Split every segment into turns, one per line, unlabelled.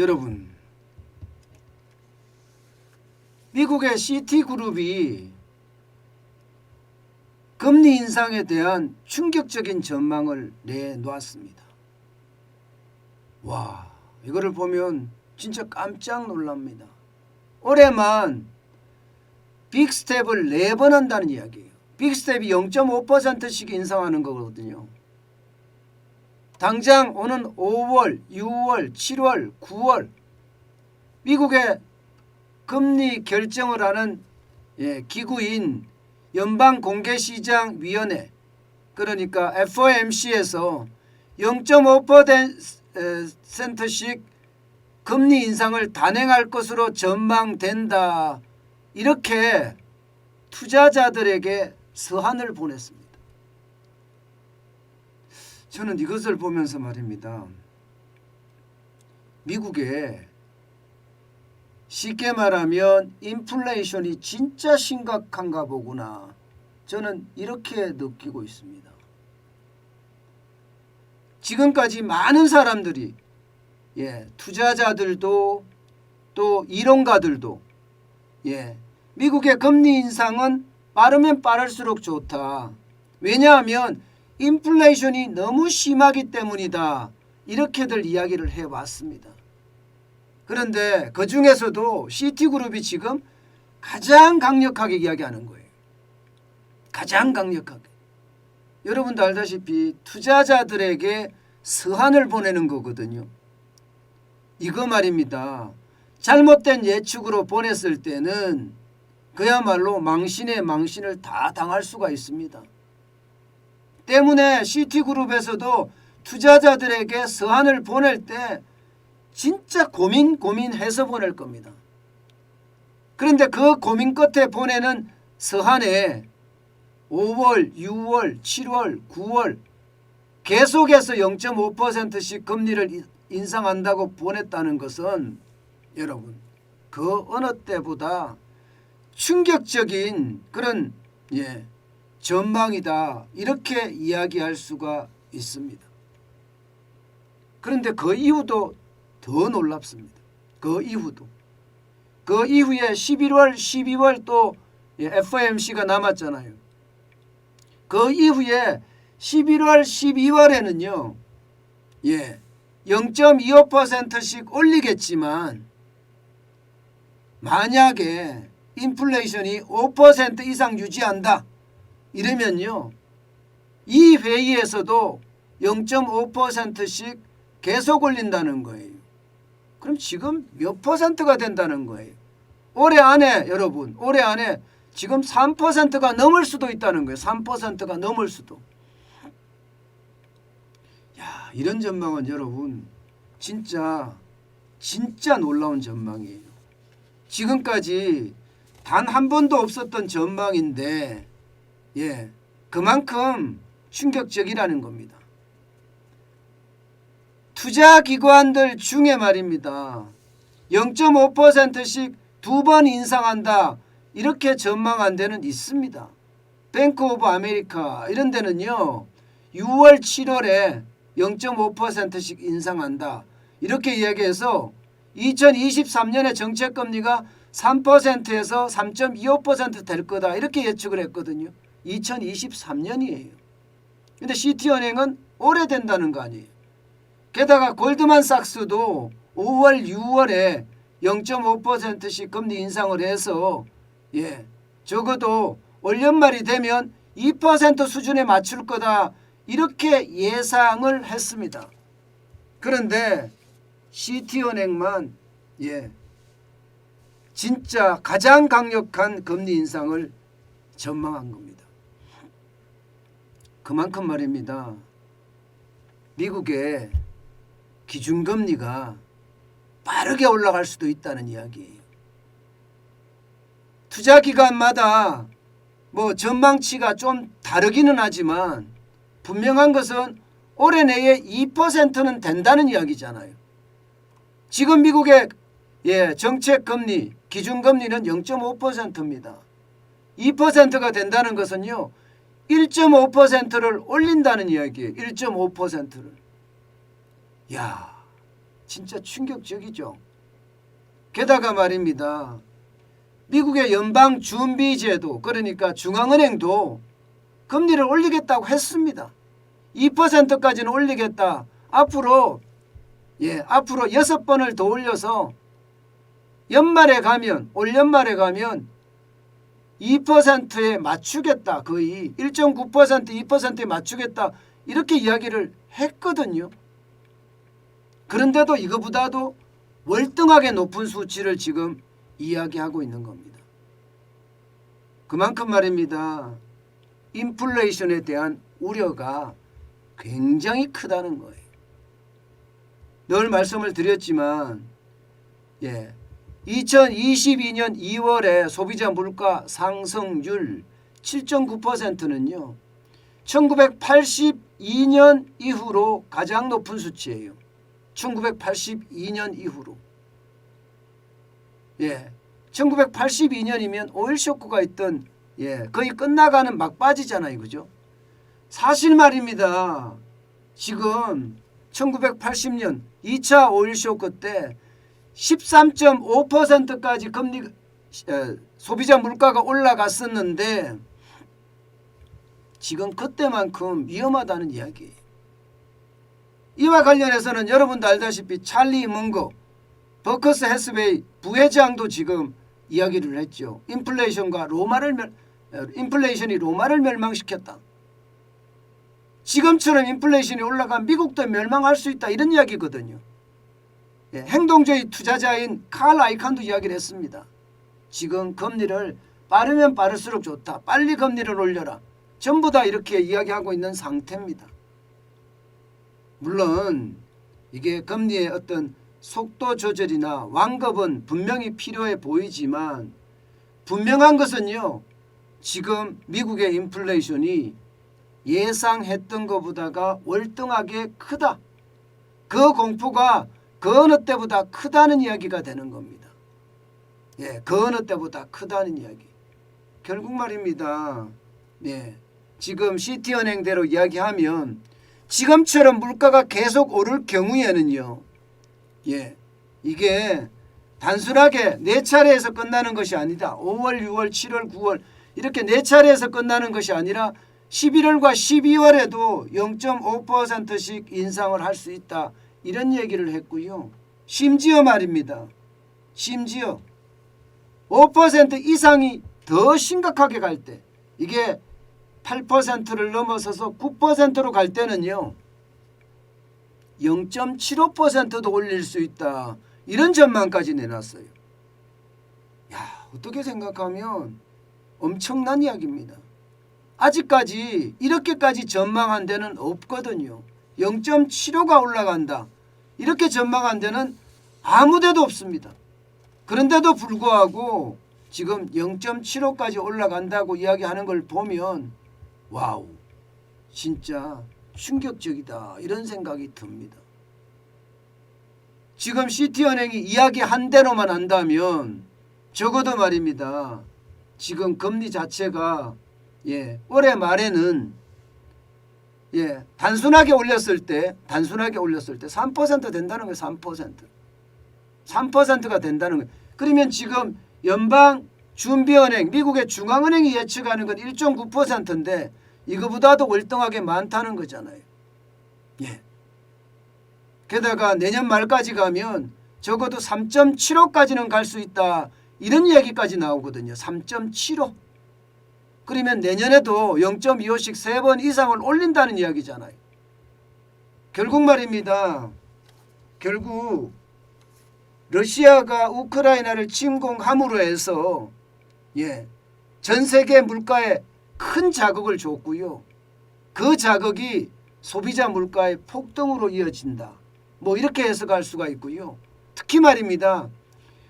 여러분, 미국의 시티그룹이 금리 인상에 대한 충격적인 전망을 내놓았습니다. 와, 이거를 보면 진짜 깜짝 놀랍니다. 올해만 빅스텝을 4번 한다는 이야기예요. 빅스텝이 0.5%씩 인상하는 거거든요. 당장 오는 5월, 6월, 7월, 9월 미국의 금리 결정을 하는 기구인 연방공개시장위원회, 그러니까 FOMC에서 0.5%씩 금리 인상을 단행할 것으로 전망된다. 이렇게 투자자들에게 서한을 보냈습니다. 저는 이것을 보면서 말입니다. 미국에 쉽게 말하면 인플레이션이 진짜 심각한가 보구나. 저는 이렇게 느끼고 있습니다. 지금까지 많은 사람들이 투자자들도 또 이론가들도 미국의 금리 인상은 빠르면 빠를수록 좋다. 왜냐하면 인플레이션이 너무 심하기 때문이다. 이렇게들 이야기를 해왔습니다. 그런데 그 중에서도 시티그룹이 지금 가장 강력하게 이야기하는 거예요. 가장 강력하게. 여러분도 알다시피 투자자들에게 서한을 보내는 거거든요. 이거 말입니다. 잘못된 예측으로 보냈을 때는 그야말로 망신에 망신을 다 당할 수가 있습니다. 때문에 시티그룹에서도 투자자들에게 서한을 보낼 때 진짜 고민해서 보낼 겁니다. 그런데 그 고민 끝에 보내는 서한에 5월, 6월, 7월, 9월 계속해서 0.5%씩 금리를 인상한다고 보냈다는 것은 여러분, 그 어느 때보다 충격적인 그런 전망이다. 이렇게 이야기할 수가 있습니다. 그런데 그 이후도 더 놀랍습니다. 그 이후에 11월, 12월 또 FOMC가 남았잖아요. 그 이후에 11월, 12월에는요. 0.25%씩 올리겠지만 만약에 인플레이션이 5% 이상 유지한다. 이러면요. 이 회의에서도 0.5%씩 계속 올린다는 거예요. 그럼 지금 몇 퍼센트가 된다는 거예요. 올해 안에 여러분, 올해 안에 지금 3%가 넘을 수도 있다는 거예요. 3%가 넘을 수도. 야, 이런 전망은 여러분 진짜 놀라운 전망이에요. 지금까지 단 한 번도 없었던 전망인데 그만큼 충격적이라는 겁니다. 투자기관들 중에 말입니다. 0.5%씩 2번 인상한다. 이렇게 전망한 데는 있습니다. 뱅크 오브 아메리카 이런 데는요. 6월 7월에 0.5%씩 인상한다. 이렇게 이야기해서 2023년에 정책금리가 3%에서 3.25% 될 거다. 이렇게 예측을 했거든요. 2023년이에요. 근데 시티은행은 오래된다는 거 아니에요. 게다가 골드만삭스도 5월, 6월에 0.5%씩 금리 인상을 해서 적어도 올 연말이 되면 2% 수준에 맞출 거다. 이렇게 예상을 했습니다. 그런데 시티은행만 진짜 가장 강력한 금리 인상을 전망한 겁니다. 그만큼 말입니다. 미국의 기준금리가 빠르게 올라갈 수도 있다는 이야기예요. 투자기관마다 전망치가 좀 다르기는 하지만 분명한 것은 올해 내에 2%는 된다는 이야기잖아요. 지금 미국의 정책금리, 기준금리는 0.5%입니다. 2%가 된다는 것은요. 1.5%를 올린다는 이야기예요. 1.5%를. 야, 진짜 충격적이죠. 게다가 말입니다. 미국의 연방준비제도 그러니까 중앙은행도 금리를 올리겠다고 했습니다. 2%까지는 올리겠다. 앞으로 6번을 더 올려서 연말에 가면 올 연말에 가면 2%에 맞추겠다. 거의 1.9% 2%에 맞추겠다. 이렇게 이야기를 했거든요. 그런데도 이거보다도 월등하게 높은 수치를 지금 이야기하고 있는 겁니다. 그만큼 말입니다. 인플레이션에 대한 우려가 굉장히 크다는 거예요. 늘 말씀을 드렸지만 2022년 2월에 소비자 물가 상승률 7.9%는요. 1982년 이후로 가장 높은 수치예요. 1982년 이후로. 1982년이면 오일 쇼크가 있던 거의 끝나가는 막바지잖아요. 그죠? 사실 말입니다. 지금 1980년 2차 오일 쇼크 때 13.5%까지 금리 소비자 물가가 올라갔었는데 지금 그때만큼 위험하다는 이야기예요. 이와 관련해서는 여러분도 알다시피 찰리 멍거 버커스 해스웨이 부회장도 지금 이야기를 했죠. 인플레이션이 로마를 멸망시켰다. 지금처럼 인플레이션이 올라가면 미국도 멸망할 수 있다. 이런 이야기거든요. 행동주의 투자자인 칼 아이칸도 이야기를 했습니다. 지금 금리를 빠르면 빠를수록 좋다. 빨리 금리를 올려라. 전부 다 이렇게 이야기하고 있는 상태입니다. 물론 이게 금리의 어떤 속도 조절이나 완급은 분명히 필요해 보이지만 분명한 것은요. 지금 미국의 인플레이션이 예상했던 것보다가 월등하게 크다. 그 공포가 그 어느 때보다 크다는 이야기가 되는 겁니다. 그 어느 때보다 크다는 이야기. 결국 말입니다. 지금 시티은행대로 이야기하면 지금처럼 물가가 계속 오를 경우에는요. 이게 단순하게 4차례에서 끝나는 것이 아니다. 5월, 6월, 7월, 9월 이렇게 4차례에서 끝나는 것이 아니라 11월과 12월에도 0.5%씩 인상을 할 수 있다. 이런 얘기를 했고요. 심지어 말입니다. 심지어 5% 이상이 더 심각하게 갈 때 이게 8%를 넘어서서 9%로 갈 때는요. 0.75%도 올릴 수 있다. 이런 전망까지 내놨어요. 어떻게 생각하면 엄청난 이야기입니다. 아직까지 이렇게까지 전망한 데는 없거든요. 0.75가 올라간다. 이렇게 전망한 데는 아무 데도 없습니다. 그런데도 불구하고 지금 0.75까지 올라간다고 이야기하는 걸 보면 와우, 진짜 충격적이다. 이런 생각이 듭니다. 지금 시티은행이 이야기한 대로만 한다면 적어도 말입니다. 지금 금리 자체가 올해 말에는 단순하게 올렸을 때 3% 된다는 거예요. 3%가 된다는 거예요. 그러면 지금 연방준비은행 미국의 중앙은행이 예측하는 건 1.9%인데 이거보다도 월등하게 많다는 거잖아요. 게다가 내년 말까지 가면 적어도 3.75까지는 갈 수 있다. 이런 얘기까지 나오거든요. 3.75. 그러면 내년에도 0.25씩 3번 이상을 올린다는 이야기잖아요. 결국 말입니다. 결국 러시아가 우크라이나를 침공함으로 해서 전 세계 물가에 큰 자극을 줬고요. 그 자극이 소비자 물가의 폭등으로 이어진다. 이렇게 해석할 수가 있고요. 특히 말입니다.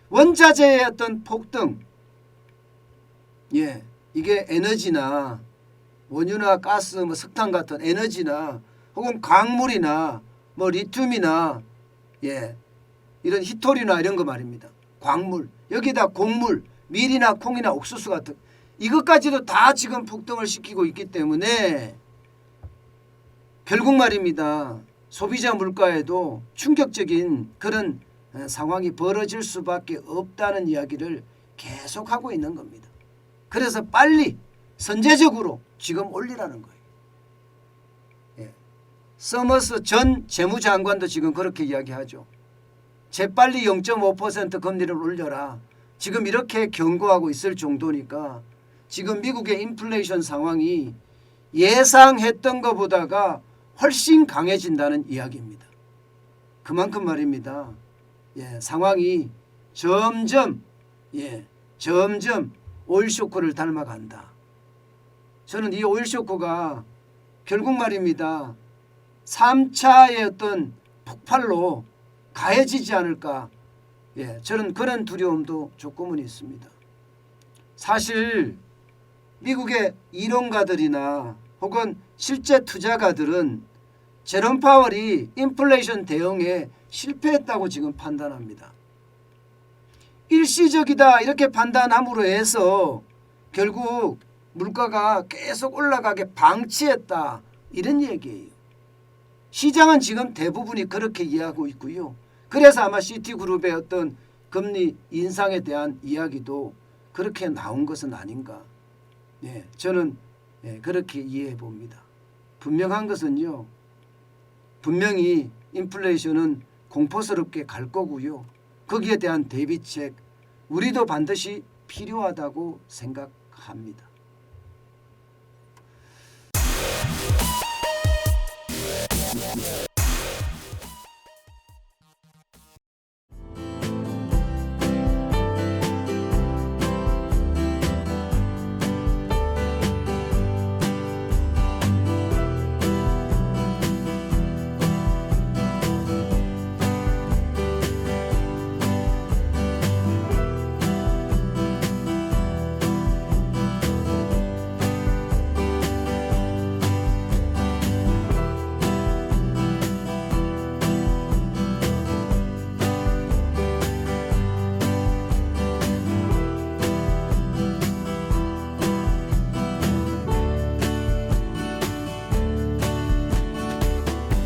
원자재의 어떤 폭등, 이게 에너지나 원유나 가스, 석탄 같은 에너지나 혹은 광물이나 리튬이나 이런 히토리나 이런 거 말입니다. 광물, 여기다 곡물, 밀이나 콩이나 옥수수 같은 이것까지도 다 지금 폭등을 시키고 있기 때문에 결국 말입니다. 소비자 물가에도 충격적인 그런 상황이 벌어질 수밖에 없다는 이야기를 계속하고 있는 겁니다. 그래서 빨리 선제적으로 지금 올리라는 거예요. 예. 서머스 전 재무장관도 지금 그렇게 이야기하죠. 재빨리 0.5% 금리를 올려라. 지금 이렇게 경고하고 있을 정도니까 지금 미국의 인플레이션 상황이 예상했던 것보다가 훨씬 강해진다는 이야기입니다. 그만큼 말입니다. 상황이 점점 오일 쇼크를 닮아간다. 저는 이 오일 쇼크가 결국 말입니다. 3차의 어떤 폭발로 가해지지 않을까. 저는 그런 두려움도 조금은 있습니다. 사실 미국의 이론가들이나 혹은 실제 투자가들은 제롬 파월이 인플레이션 대응에 실패했다고 지금 판단합니다. 일시적이다 이렇게 판단함으로 해서 결국 물가가 계속 올라가게 방치했다 이런 얘기예요. 시장은 지금 대부분이 그렇게 이해하고 있고요. 그래서 아마 시티그룹의 어떤 금리 인상에 대한 이야기도 그렇게 나온 것은 아닌가. 저는 그렇게 이해해 봅니다. 분명한 것은요. 분명히 인플레이션은 공포스럽게 갈 거고요. 거기에 대한 대비책 우리도 반드시 필요하다고 생각합니다.